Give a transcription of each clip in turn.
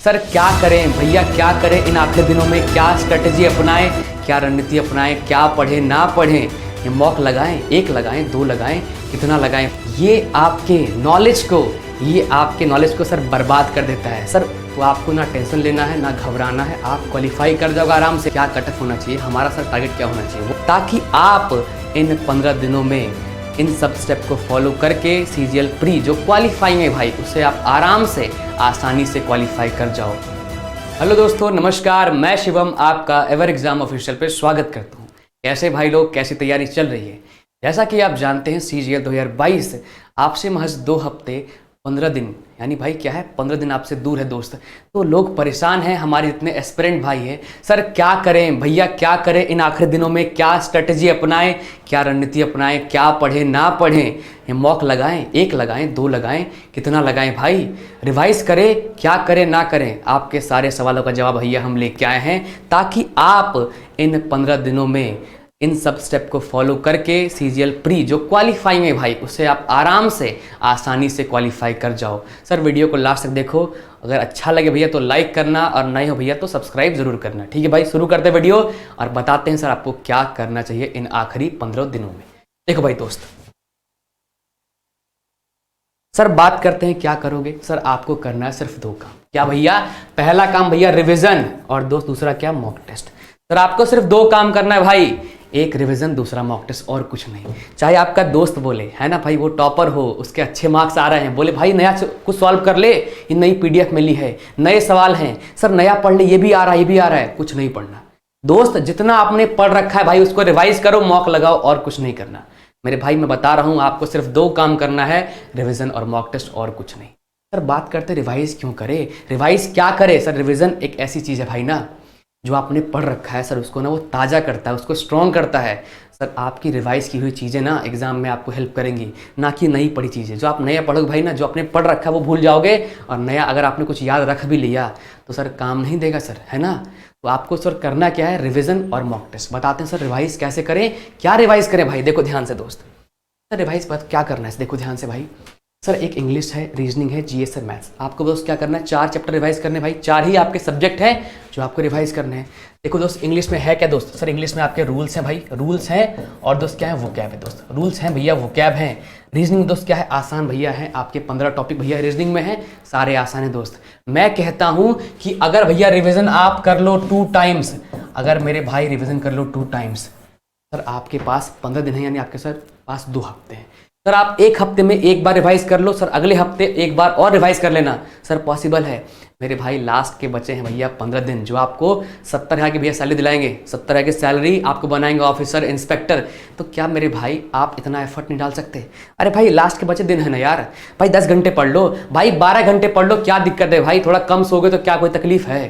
Sir क्या करें भैया, क्या करें इन आखिरी दिनों में, क्या स्ट्रेटजी अपनाएं, क्या रणनीति अपनाएं, क्या पढ़ें ना पढ़ें, ये मॉक लगाएं, एक लगाएं, दो लगाएं, कितना लगाएं, ये आपके नॉलेज को सर बर्बाद कर देता है। सर तो आपको ना टेंशन लेना है ना घबराना है, आप क्वालिफाई कर जाओगे आराम से। क्या कट ऑफ होना चाहिए हमारा सर, टारगेट क्या होना चाहिए, ताकि आप इन 15 दिनों में इन सब स्टेप को फॉलो करके CGL प्री जो क्वालिफाइंग है भाई, उससे आप आराम से आसानी से क्वालिफाई कर जाओ। हेलो दोस्तों, नमस्कार, मैं शिवम आपका एवर एग्जाम ऑफिशियल पे स्वागत करता हूँ। कैसे भाई लोग, कैसी तैयारी चल रही है? जैसा कि आप जानते हैं CGL 2022 आपसे महज 2 हफ्ते 15 दिन यानी भाई क्या है 15 दिन आपसे दूर है दोस्त। तो लोग परेशान हैं, हमारे इतने एस्पिरेंट भाई हैं, सर क्या करें भैया, क्या करें इन आखिरी दिनों में, क्या स्ट्रेटजी अपनाएं, क्या रणनीति अपनाएं, क्या पढ़ें ना पढ़ें, ये मॉक लगाएं, एक लगाएं, दो लगाएं, कितना लगाएं भाई, रिवाइज करें, क्या करें ना करें। आपके सारे सवालों का जवाब भैया हम लेके आए हैं, ताकि आप इन 15 दिनों में इन सब स्टेप को फॉलो करके CGL प्री जो क्वालिफाइंग है भाई, उससे आप आराम से आसानी से क्वालिफाई कर जाओ। सर वीडियो को लास्ट तक देखो, अगर अच्छा लगे भैया तो लाइक करना, और नए हो भैया तो सब्सक्राइब जरूर करना। ठीक है भाई, शुरू करते हैं वीडियो और बताते हैं सर आपको क्या करना चाहिए इन आखिरी 15 दिनों में। देखो भाई दोस्त, सर बात करते हैं क्या करोगे। सर आपको करना है सिर्फ 2 काम। क्या भैया? पहला काम भैया रिविजन, और दोस्त दूसरा क्या, मॉक टेस्ट। सर आपको सिर्फ 2 काम करना है भाई, एक रिवीजन, दूसरा मॉक टेस्ट, और कुछ नहीं। चाहे आपका दोस्त बोले है ना भाई, वो टॉपर हो, उसके अच्छे मार्क्स आ रहे हैं, बोले भाई नया कुछ सॉल्व कर ले, ये नई PDF मिली है, नए सवाल हैं, सर नया पढ़ ले, ये भी आ रहा है, ये भी आ रहा है, कुछ नहीं पढ़ना दोस्त। जितना आपने पढ़ रखा है भाई उसको रिवाइज करो, मॉक लगाओ, और कुछ नहीं करना मेरे भाई। मैं बता रहा हूँ आपको सिर्फ 2 काम करना है, रिविजन और मॉक टेस्ट, और कुछ नहीं। सर बात करते रिवाइज क्यों करे, रिवाइज क्या करे। सर रिविजन एक ऐसी चीज़ है भाई ना, जो आपने पढ़ रखा है सर उसको ना वो ताज़ा करता है, उसको स्ट्रॉन्ग करता है। सर आपकी रिवाइज की हुई चीज़ें ना एग्जाम में आपको हेल्प करेंगी, ना कि नई पढ़ी चीज़ें। जो आप नया पढ़ोगे भाई ना, जो आपने पढ़ रखा है वो भूल जाओगे, और नया अगर आपने कुछ याद रख भी लिया तो सर काम नहीं देगा सर, है ना। तो आपको सर करना क्या है, रिविजन और मॉक टेस्ट। बताते हैं सर रिवाइज कैसे करें, क्या रिवाइज करें भाई। देखो ध्यान से दोस्त, सर रिवाइज बात क्या करना है, देखो ध्यान से भाई। सर एक इंग्लिश है, रीजनिंग है, GS है, मैथ्स। आपको दोस्त क्या करना है, 4 चैप्टर रिवाइज करने भाई। 4 ही आपके सब्जेक्ट हैं जो आपको रिवाइज करने हैं। देखो दोस्त, इंग्लिश में है क्या दोस्त, सर इंग्लिश में आपके रूल्स हैं भाई, रूल्स हैं, और दोस्त क्या है, वोकैब है दोस्त। रूल्स हैं भैया, वोकैब हैं। रीजनिंग दोस्त क्या है, आसान भैया है, आपके 15 टॉपिक भैया रीजनिंग में है, सारे आसान है दोस्त। मैं कहता हूँ कि अगर भैया रिविजन आप कर लो 2 टाइम्स, अगर मेरे भाई रिविजन कर लो 2 टाइम्स, सर आपके पास 15 दिन है, यानी आपके सर पास 2 हफ्ते हैं। सर आप 1 हफ्ते में 1 बार रिवाइज कर लो, सर अगले हफ्ते 1 बार और रिवाइज कर लेना, सर पॉसिबल है मेरे भाई। लास्ट के बचे हैं भैया 15 दिन, जो आपको 70,000 की भैया सैलरी दिलाएंगे, 70,000 की सैलरी आपको बनाएंगे ऑफिसर, इंस्पेक्टर। तो क्या मेरे भाई आप इतना एफर्ट नहीं डाल सकते? अरे भाई लास्ट के बचे दिन है ना यार भाई, 10 घंटे पढ़ लो भाई, 12 घंटे पढ़ लो, क्या दिक्कत है भाई? थोड़ा कम सोगे तो क्या कोई तकलीफ है?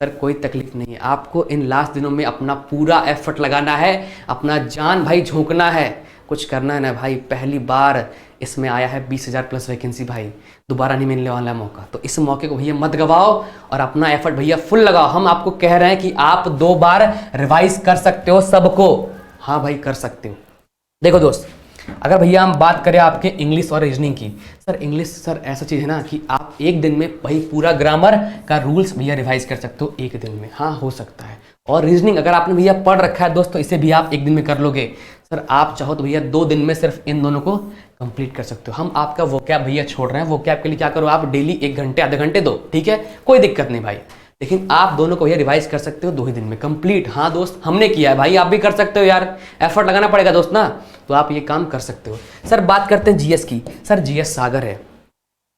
सर कोई तकलीफ नहीं है। आपको इन लास्ट दिनों में अपना पूरा एफर्ट लगाना है, अपना जान भाई झोंकना है, कुछ करना है ना भाई। पहली बार इसमें आया है 20,000 प्लस वैकेंसी भाई, दोबारा नहीं मिलने वाला है मौका। तो इस मौके को भैया मत गवाओ, और अपना एफर्ट भैया फुल लगाओ। हम आपको कह रहे हैं कि आप 2 बार रिवाइज कर सकते हो सबको, हाँ भाई कर सकते हो। देखो दोस्त, अगर भैया हम बात करें आपके इंग्लिश और रीजनिंग की, सर इंग्लिश सर ऐसा चीज़ है ना कि आप 1 दिन में भाई पूरा ग्रामर का रूल्स भैया रिवाइज कर सकते हो 1 दिन में, हाँ हो सकता है। और रीजनिंग अगर आपने भैया पढ़ रखा है दोस्त, तो इसे भी आप 1 दिन में कर लोगे। सर आप चाहो तो भैया 2 दिन में सिर्फ इन दोनों को कंप्लीट कर सकते हो। हम आपका वोकैब भैया छोड़ रहे हैं, वोकैब के लिए क्या करो, आप डेली 1 घंटे आधे घंटे दो, ठीक है, कोई दिक्कत नहीं भाई। लेकिन आप दोनों को भैया रिवाइज कर सकते हो 2 ही दिन में कंप्लीट। हाँ दोस्त, हमने किया है भाई, आप भी कर सकते हो यार, एफर्ट लगाना पड़ेगा दोस्त ना, तो आप ये काम कर सकते हो। सर बात करते हैं GS की। सर GS सागर है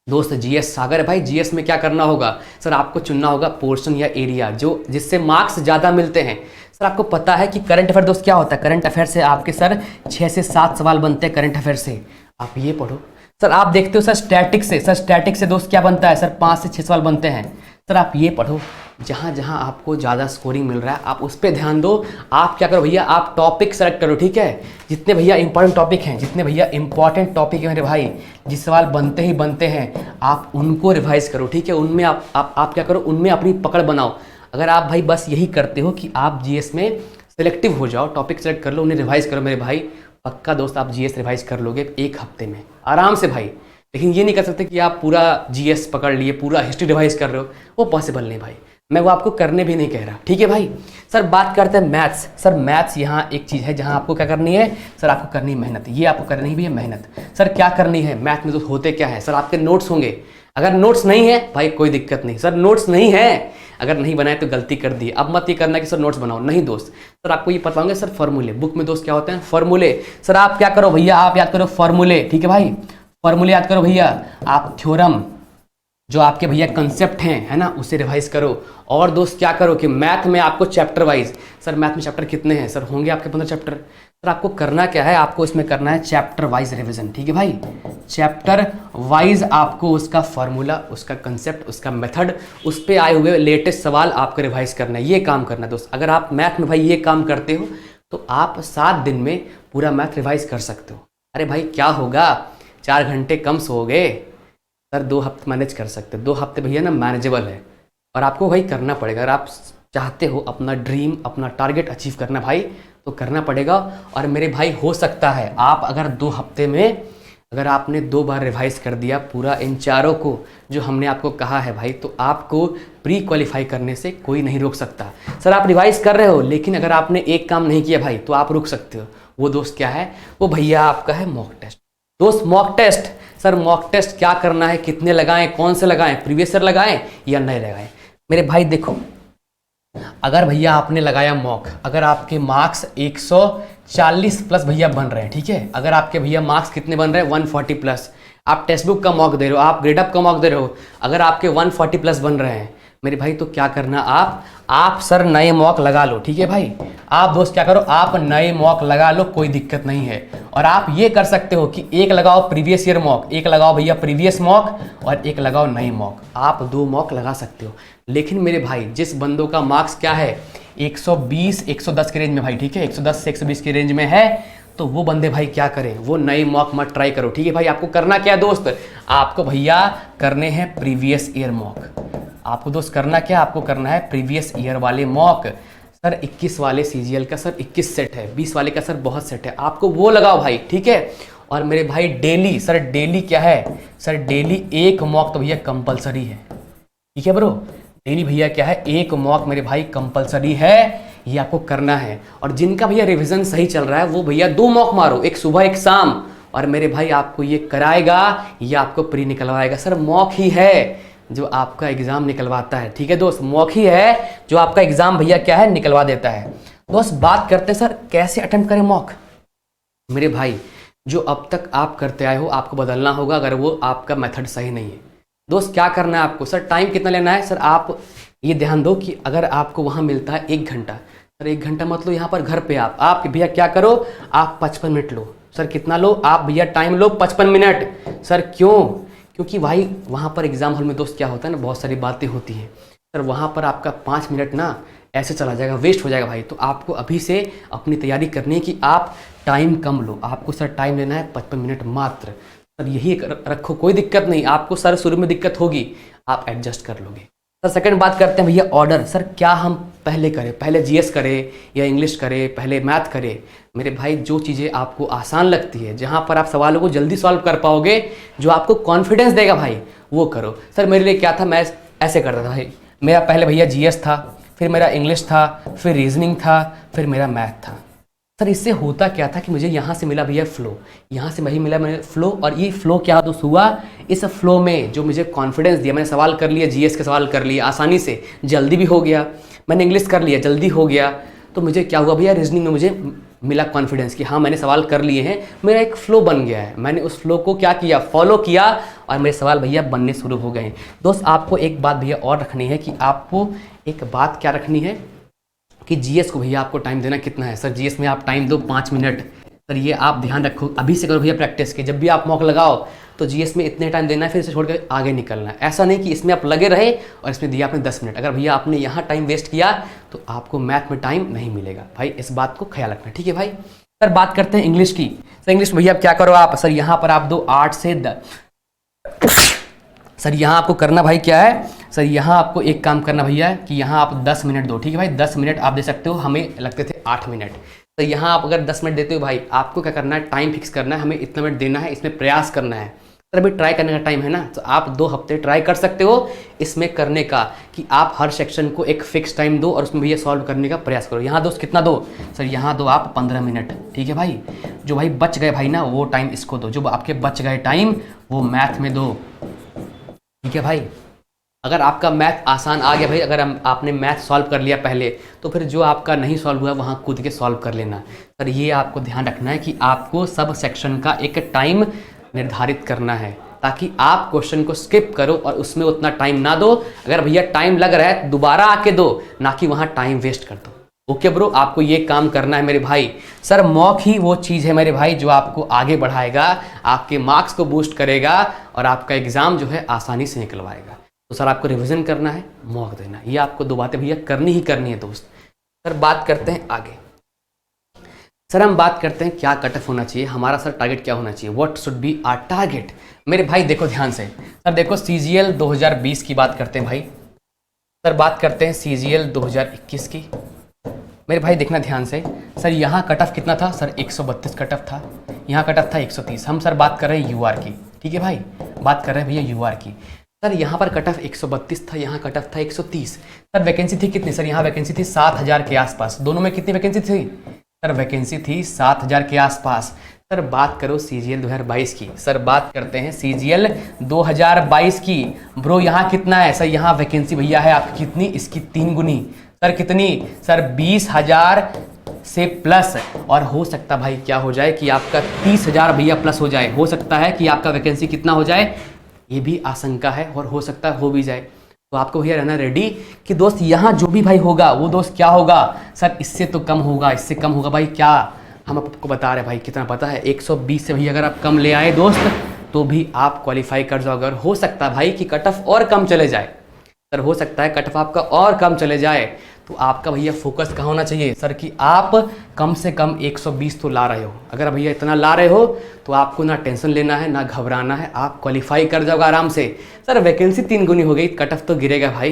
दोस्त, GS सागर है भाई। GS में क्या करना होगा, सर आपको चुनना होगा पोर्शन या एरिया जो जिससे मार्क्स ज़्यादा मिलते हैं। सर आपको पता है कि करंट अफेयर दोस्त क्या होता है, करंट अफेयर से आपके सर 6 से 7 सवाल बनते हैं करंट अफेयर से, आप ये पढ़ो। सर आप देखते हो सर स्टैटिक से, सर स्टैटिक से दोस्त क्या बनता है, सर 5 से 6 सवाल बनते हैं, सर आप ये पढ़ो। जहाँ जहाँ आपको ज़्यादा स्कोरिंग मिल रहा है आप उस पर ध्यान दो। आप क्या करो भैया, आप टॉपिक सेलेक्ट करो, ठीक है। जितने भैया इंपॉर्टेंट टॉपिक हैं, जितने भैया इंपॉर्टेंट टॉपिक है मेरे भाई, जिस सवाल बनते ही बनते हैं, आप उनको रिवाइज करो, ठीक है। उनमें आप क्या करो, उनमें अपनी पकड़ बनाओ। अगर आप भाई बस यही करते हो कि आप GS में सिलेक्टिव हो जाओ, टॉपिक सेलेक्ट कर लो, उन्हें रिवाइज करो मेरे भाई, पक्का दोस्त आप GS रिवाइज कर लोगे 1 हफ्ते में आराम से भाई। लेकिन ये नहीं कर सकते कि आप पूरा जीएस पकड़ लिए, पूरा हिस्ट्री रिवाइज कर रहे हो, वो पॉसिबल नहीं भाई। मैं वो आपको करने भी नहीं कह रहा, ठीक है भाई। सर बात करते हैं मैथ्स। सर मैथ्स यहाँ एक चीज़ है जहाँ आपको क्या करनी है, सर आपको करनी है मेहनत। ये आपको करनी भी है मेहनत। सर क्या करनी है मैथ में, तो होते क्या है सर, आपके नोट्स होंगे। अगर नोट्स नहीं है भाई कोई दिक्कत नहीं, सर नोट्स नहीं है, अगर नहीं बनाए तो गलती कर दी। अब मत ये करना कि सर नोट्स बनाओ, नहीं दोस्त। सर आपको ये बताऊंगे सर फॉर्मूले, बुक में दोस्त क्या होते हैं फॉर्मूले। सर आप क्या करो भैया, आप याद करो फॉर्मूले, ठीक है भाई, फॉर्मूले याद करो भैया। आप थ्योरम जो आपके भैया कंसेप्ट हैं, है ना, उसे रिवाइज करो। और दोस्त क्या करो कि मैथ में आपको चैप्टर वाइज, सर मैथ में चैप्टर कितने हैं सर, होंगे आपके 15 चैप्टर। सर आपको करना क्या है, आपको इसमें करना है चैप्टर वाइज रिवीजन, ठीक है भाई। चैप्टर वाइज आपको उसका फॉर्मूला, उसका कंसेप्ट, उसका मेथड, उस पर आए हुए लेटेस्ट सवाल आपको रिवाइज करना है। ये काम करना है दोस्त। अगर आप मैथ में भाई ये काम करते हो तो आप 7 दिन में पूरा मैथ रिवाइज कर सकते हो। अरे भाई क्या होगा, 4 घंटे कम सोओगे सर, 2 हफ्ते मैनेज कर सकते हो। 2 हफ्ते भैया ना मैनेजेबल है, और आपको भाई करना पड़ेगा। अगर आप चाहते हो अपना ड्रीम, अपना टारगेट अचीव करना भाई, तो करना पड़ेगा। और मेरे भाई हो सकता है आप अगर 2 हफ्ते में अगर आपने 2 बार रिवाइज कर दिया पूरा इन चारों को जो हमने आपको कहा है भाई, तो आपको प्री क्वालिफाई करने से कोई नहीं रोक सकता। सर आप रिवाइज कर रहे हो लेकिन अगर आपने एक काम नहीं किया भाई तो आप रुक सकते हो। वो दोस्त क्या है, वो भैया आपका है मॉक टेस्ट। दोस्त mock test, sir mock test क्या करना है, कितने लगाएं, कौन से लगाएं, प्रीवियस ईयर लगाएं या नए लगाएं। मेरे भाई देखो, अगर भैया आपने लगाया मॉक, अगर आपके मार्क्स 140 प्लस भैया बन रहे हैं, ठीक है, अगर आपके भैया मार्क्स कितने बन रहे हैं 140 प्लस, आप टेक्स्ट बुक का मॉक दे रहे हो, आप ग्रेड अप का मॉक दे रहे हो, अगर आपके 140 प्लस बन रहे हैं मेरे भाई, तो क्या करना आप सर नए मॉक लगा लो, ठीक है भाई। आप दोस्त क्या करो, आप नए मॉक लगा लो, कोई दिक्कत नहीं है। और आप ये कर सकते हो कि एक लगाओ प्रीवियस ईयर मॉक, एक लगाओ भैया प्रीवियस मॉक, और एक लगाओ नई मॉक। आप 2 मॉक लगा सकते हो। लेकिन मेरे भाई जिस बंदों का मार्क्स क्या है 120 110 के रेंज में भाई, ठीक है, 110 से 120 के रेंज में है, तो वो बंदे भाई क्या करें, वो नई मॉक मत ट्राई करो, ठीक है भाई। आपको करना क्या है दोस्त, आपको भैया करने हैं प्रीवियस ईयर मॉक। आपको दोस्त करना क्या, आपको करना है प्रीवियस ईयर वाले मॉक। सर 21 वाले सीजीएल का सर 21 सेट है, 20 वाले का सर बहुत सेट है, आपको वो लगाओ भाई, ठीक है। और मेरे भाई डेली, सर डेली क्या है, सर डेली 1 मॉक तो भैया कंपलसरी है, ठीक है ब्रो। डेली भैया क्या है, 1 मॉक मेरे भाई कंपलसरी है, ये आपको करना है। और जिनका भैया रिवीजन सही चल रहा है वो भैया 2 मॉक मारो, एक सुबह एक शाम, और मेरे भाई आपको ये कराएगा, ये आपको प्री निकलवाएगा। सर मॉक ही है जो आपका एग्जाम निकलवाता है, ठीक है दोस्त, मॉक ही है जो आपका एग्जाम भैया क्या है निकलवा देता है। दोस्त बात करते हैं सर कैसे अटेम्प्ट करें मॉक। मेरे भाई जो अब तक आप करते आए हो आपको बदलना होगा, अगर वो आपका मेथड सही नहीं है। दोस्त क्या करना है आपको, सर टाइम कितना लेना है, सर आप ये ध्यान दो कि अगर आपको वहाँ मिलता है 1 घंटा, सर 1 घंटा मत लो, यहाँ पर घर पे आप भैया क्या करो, आप 55 मिनट लो। सर कितना लो आप भैया, टाइम लो 55 मिनट। सर क्यों, क्योंकि भाई वहाँ पर एग्जाम हॉल में दोस्त क्या होता है ना, बहुत सारी बातें होती हैं। सर वहाँ पर आपका 5 मिनट ना ऐसे चला जाएगा, वेस्ट हो जाएगा भाई। तो आपको अभी से अपनी तैयारी करनी है कि आप टाइम कम लो, आपको सर टाइम लेना है 55 मिनट मात्र। सर यही रखो, कोई दिक्कत नहीं, आपको सर शुरू में दिक्कत होगी, आप एडजस्ट कर लोगे। सर सेकंड बात करते हैं भैया ऑर्डर। सर क्या हम पहले करें, पहले जीएस करें या इंग्लिश करें, पहले मैथ करें। मेरे भाई जो चीज़ें आपको आसान लगती है, जहाँ पर आप सवालों को जल्दी सॉल्व कर पाओगे, जो आपको कॉन्फिडेंस देगा भाई, वो करो। सर मेरे लिए क्या था, मैं ऐसे करता था भाई, मेरा पहले भैया जीएस था, फिर मेरा इंग्लिश था, फिर रीजनिंग था, फिर मेरा मैथ था। सर इससे होता क्या था कि मुझे यहाँ से मिला भैया फ्लो, यहाँ से वही मिला मैंने फ्लो, और ये फ्लो क्या दोस्त हुआ, इस फ्लो में जो मुझे कॉन्फिडेंस दिया, मैंने सवाल कर लिया, जीएस के सवाल कर लिए आसानी से, जल्दी भी हो गया, मैंने इंग्लिश कर लिया, जल्दी हो गया, तो मुझे क्या हुआ भैया, रीजनिंग में मुझे मिला कॉन्फिडेंस कि हाँ मैंने सवाल कर लिए हैं, मेरा एक फ्लो बन गया है, मैंने उस फ्लो को क्या किया, फॉलो किया, और मेरे सवाल भैया बनने शुरू हो गए हैं। दोस्त आपको एक बात भैया और रखनी है कि आपको एक बात क्या रखनी है कि जीएस को भैया आपको टाइम देना कितना है। सर जीएस में आप टाइम दो 5 मिनट, सर ये आप ध्यान रखो, अभी से करो भैया प्रैक्टिस के, जब भी आप मॉक लगाओ तो जीएस में इतने टाइम देना है, फिर इसे छोड़कर आगे निकलना है। ऐसा नहीं कि इसमें आप लगे रहे और इसमें दिया आपने 10 मिनट, अगर भैया आपने यहाँ टाइम वेस्ट किया तो आपको मैथ में टाइम नहीं मिलेगा भाई, इस बात को ख्याल रखना, ठीक है भाई। सर बात करते हैं इंग्लिश की। सर इंग्लिश में भैया आप क्या करो, आप सर यहाँ पर आप दो 8 से 10। सर यहाँ आपको करना भाई क्या है, सर यहाँ आपको एक काम करना भैया कि यहाँ आप 10 मिनट दो, ठीक है भाई, 10 मिनट आप दे सकते हो, हमें लगते थे 8 मिनट। तो यहाँ आप अगर 10 मिनट देते हो भाई, आपको क्या करना है, टाइम फिक्स करना है, हमें इतना मिनट देना है, इसमें प्रयास करना है, सर अभी ट्राई करने का टाइम है ना, तो आप 2 हफ्ते ट्राई कर सकते हो इसमें करने का, कि आप हर सेक्शन को एक फिक्स टाइम दो और उसमें भैया सॉल्व करने का प्रयास करो। यहाँ दोस्त कितना दो सर, यहाँ दो आप 15 मिनट, ठीक है भाई। जो भाई बच गए भाई ना वो टाइम इसको दो, जो आपके बच गए टाइम वो मैथ में दो, ठीक है भाई। अगर आपका मैथ आसान आ गया भाई, अगर आपने मैथ सॉल्व कर लिया पहले, तो फिर जो आपका नहीं सॉल्व हुआ वहाँ कूद के सॉल्व कर लेना। सर ये आपको ध्यान रखना है कि आपको सब सेक्शन का एक टाइम निर्धारित करना है, ताकि आप क्वेश्चन को स्किप करो और उसमें उतना टाइम ना दो। अगर भैया टाइम लग रहा है दोबारा आके दो, ना कि वहाँ टाइम वेस्ट कर दो। ओके ब्रो, आपको ये काम करना है मेरे भाई। सर मॉक ही वो चीज़ है मेरे भाई जो आपको आगे बढ़ाएगा, आपके मार्क्स को बूस्ट करेगा और आपका एग्ज़ाम जो है आसानी से निकलवाएगा। तो सर आपको रिवीजन करना है, मॉक देना, ये आपको 2 बातें भैया करनी ही करनी है दोस्त। सर बात करते हैं आगे। सर हम बात करते हैं क्या कट ऑफ होना चाहिए, हमारा सर टारगेट क्या होना चाहिए, what should be our target. मेरे भाई देखो ध्यान से, सर देखो CGL 2020 की बात करते हैं भाई। सर बात करते हैं CGL 2021 की। मेरे भाई देखना ध्यान से, सर यहाँ कट ऑफ कितना था सर, 132 कट ऑफ था, यहाँ कट ऑफ था 130। हम सर बात कर रहे हैं UR की, ठीक है भाई, बात कर रहे हैं भैया UR की। सर यहाँ पर कट ऑफ 132 था, यहाँ कट ऑफ था 130। सर वैकेंसी थी कितनी, सर यहाँ वैकेंसी थी 7000 के आसपास। दोनों में कितनी वैकेंसी थी सर, वैकेंसी थी 7000 के आसपास। सर बात करो CGL 2022 की, सर बात करते हैं CGL 2022 की। ब्रो यहाँ कितना है सर, यहाँ वैकेंसी भैया है आपकी कितनी, इसकी 3 गुनी। सर कितनी सर, 20,000 से प्लस। और हो सकता भाई क्या हो जाए कि आपका 30,000 भैया प्लस हो जाए, हो सकता है कि आपका वैकेंसी कितना हो जाए, ये भी आशंका है और हो सकता है हो भी जाए। तो आपको भैया रहना रेडी कि दोस्त यहाँ जो भी भाई होगा वो दोस्त क्या होगा सर, इससे तो कम होगा, इससे कम होगा भाई। क्या हम आपको बता रहे हैं भाई, कितना पता है, 120 से भैया अगर आप कम ले आए दोस्त तो भी आप क्वालिफाई कर जाओगे। और हो सकता है भाई कि कट ऑफ और कम चले जाए, सर हो सकता है कट ऑफ आपका और कम चले जाए। तो आपका भैया फोकस कहाँ होना चाहिए सर, कि आप कम से कम 120 तो ला रहे हो। अगर भैया इतना ला रहे हो तो आपको ना टेंशन लेना है ना घबराना है, आप क्वालिफाई कर जाओगे आराम से। सर वैकेंसी 3 गुनी हो गई, कट ऑफ तो गिरेगा भाई,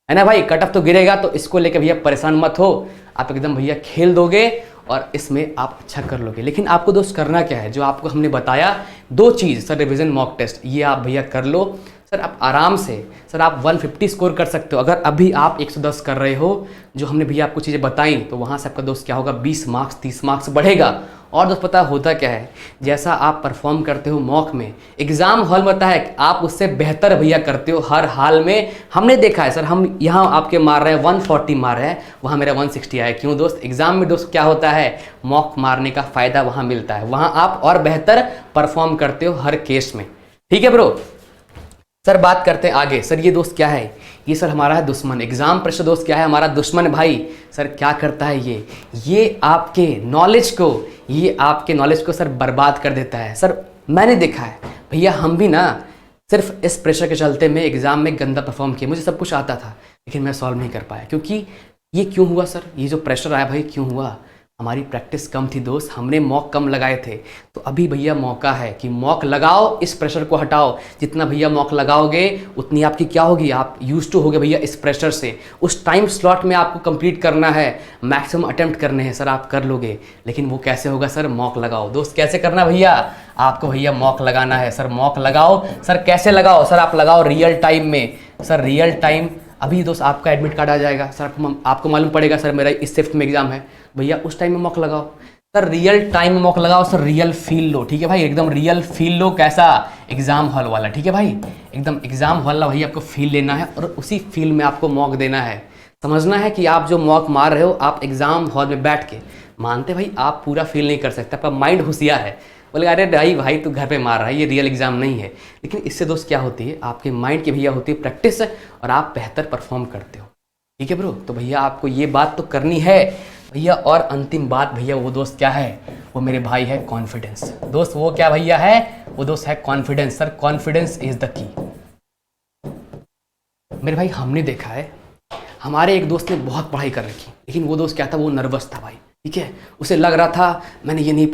है ना भाई, कट ऑफ तो गिरेगा। तो इसको लेकर भैया परेशान मत हो, आप एकदम भैया खेल दोगे और इसमें आप अच्छा कर लोगे। लेकिन आपको दोस्त करना क्या है, जो आपको हमने बताया 2 चीज़, सर रिवीजन, मॉक टेस्ट, ये आप भैया कर लो। सर आप आराम से, सर आप 150 स्कोर कर सकते हो। अगर अभी आप 110 कर रहे हो, जो हमने भैया आपको चीज़ें बताई, तो वहाँ से आपका दोस्त क्या होगा, 20 मार्क्स 30 मार्क्स बढ़ेगा। और दोस्त पता होता क्या है, जैसा आप परफॉर्म करते हो मॉक में, एग्जाम हॉल में होता है आप उससे बेहतर भैया करते हो हर हाल में। हमने देखा है सर, हम यहाँ आपके मार रहे हैं 140 मार रहे हैं, वहाँ मेरा 160 आया। क्यों दोस्त, एग्जाम में दोस्त क्या होता है, मॉक मारने का फायदा वहाँ मिलता है, वहाँ आप और बेहतर परफॉर्म करते हो हर केस में, ठीक है ब्रो। सर बात करते हैं आगे। सर ये दोस्त क्या है, ये सर हमारा है दुश्मन, एग्जाम प्रेशर दोस्त क्या है, हमारा दुश्मन भाई। सर क्या करता है ये आपके नॉलेज को, ये आपके नॉलेज को सर बर्बाद कर देता है। सर मैंने देखा है भैया, हम भी ना सिर्फ इस प्रेशर के चलते मैं एग्जाम में गंदा परफॉर्म किया, मुझे सब कुछ आता था लेकिन मैं सॉल्व नहीं कर पाया। क्योंकि ये क्यों हुआ सर, ये जो प्रेशर आया भाई क्यों हुआ, हमारी प्रैक्टिस कम थी दोस्त, हमने मॉक कम लगाए थे। तो अभी भैया मौका है कि मॉक लगाओ, इस प्रेशर को हटाओ। जितना भैया मॉक लगाओगे उतनी आपकी क्या होगी, आप यूज टू होगे भैया इस प्रेशर से। उस टाइम स्लॉट में आपको कंप्लीट करना है, मैक्सिमम अटेम्प्ट करने हैं सर, आप कर लोगे। लेकिन वो कैसे होगा सर, मॉक लगाओ दोस्त। कैसे करना भैया, आपको भैया मॉक लगाना है सर, मॉक लगाओ। सर कैसे लगाओ, सर आप लगाओ रियल टाइम में। सर रियल टाइम अभी दोस्त आपका एडमिट कार्ड आ जाएगा सर, आपको मालूम पड़ेगा सर मेरा इस शिफ्ट में एग्जाम है, भैया उस टाइम में मॉक लगाओ सर, रियल टाइम में मॉक लगाओ सर, रियल फील लो, ठीक है भाई, एकदम रियल फील लो। कैसा, एग्जाम हॉल वाला, ठीक है भाई, एकदम एग्जाम हॉल वाला भैया आपको फील लेना है और उसी फील में आपको मॉक देना है। समझना है कि आप जो मॉक मार रहे हो आप एग्जाम हॉल में बैठ के, मानते भाई आप पूरा फील नहीं कर सकते, आपका माइंड होशियार है, बोले अरे भाई तू घर पे मार रहा है, ये रियल एग्जाम नहीं है। लेकिन इससे दोस्त क्या होती है, आपके माइंड की भैया होती है प्रैक्टिस और आप बेहतर परफॉर्म करते हो, ठीक है ब्रो। तो भैया आपको ये बात तो करनी है भैया। और अंतिम बात भैया वो दोस्त क्या है, वो मेरे भाई है कॉन्फिडेंस दोस्त। वो क्या भैया है, वो दोस्त है confidence. Sir confidence is the key. मेरे भाई हमने देखा है, हमारे एक दोस्त ने बहुत पढ़ाई कर रखी, लेकिन वो दोस्त क्या था, वो नर्वस था भाई, ठीक है, उसे लग रहा था मैंने ये नहीं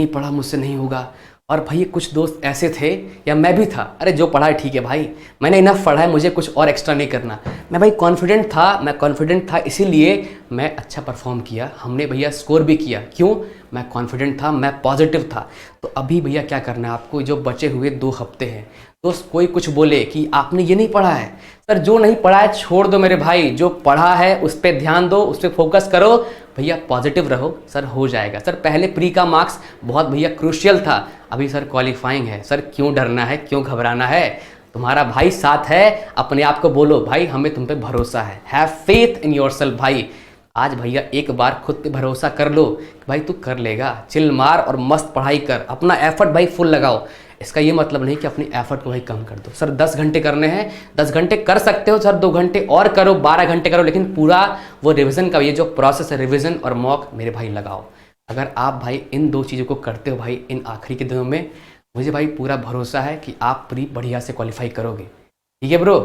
पढ़ा मुझसे नहीं होगा। और भाई कुछ दोस्त ऐसे थे, या मैं भी था, अरे जो पढ़ा है ठीक है भाई, मैंने इनफ पढ़ा है, मुझे कुछ और एक्स्ट्रा नहीं करना। मैं भाई कॉन्फिडेंट था इसीलिए मैं अच्छा परफॉर्म किया, हमने भैया स्कोर भी किया। क्यों? मैं कॉन्फिडेंट था, मैं पॉजिटिव था। तो अभी भैया क्या करना है आपको, जो बचे हुए 2 हफ्ते हैं, दोस्त कोई कुछ बोले कि आपने ये नहीं पढ़ा है, सर जो नहीं पढ़ा है छोड़ दो मेरे भाई, जो पढ़ा है उस पर ध्यान दो, उस पर फोकस करो भैया, पॉजिटिव रहो, सर हो जाएगा। सर पहले प्री का मार्क्स बहुत भैया क्रूशियल था, अभी सर क्वालिफाइंग है, सर क्यों डरना है, क्यों घबराना है, तुम्हारा भाई साथ है। अपने आप को बोलो भाई हमें तुम पे भरोसा है, हैव फेथ इन योरसेल्फ भाई। आज भैया एक बार खुद पे भरोसा कर लो कि भाई तू कर लेगा, चिल मार और मस्त पढ़ाई कर, अपना एफर्ट भाई फुल लगाओ। इसका ये मतलब नहीं कि अपनी एफर्ट को भाई कम कर दो। सर 10 घंटे करने हैं, 10 घंटे कर सकते हो सर, 2 घंटे और करो, 12 घंटे करो, लेकिन पूरा वो रिवीजन का ये जो प्रोसेस है, रिवीजन और मॉक मेरे भाई लगाओ। अगर आप भाई इन 2 चीज़ों को करते हो भाई इन आखिरी के दिनों में, मुझे भाई पूरा भरोसा है कि आप प्री बढ़िया से क्वालिफाई करोगे। ठीक है ब्रो?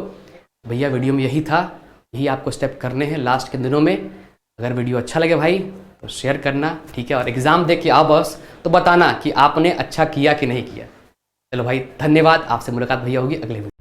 भैया वीडियो में यही था, यही आपको स्टेप करने हैं लास्ट के दिनों में। अगर वीडियो अच्छा लगे भाई तो शेयर करना, ठीक है, और एग्ज़ाम दे के आओ बस तो बताना कि आपने अच्छा किया कि नहीं किया। चलो भाई धन्यवाद, आपसे मुलाकात भैया होगी अगले वीडियो।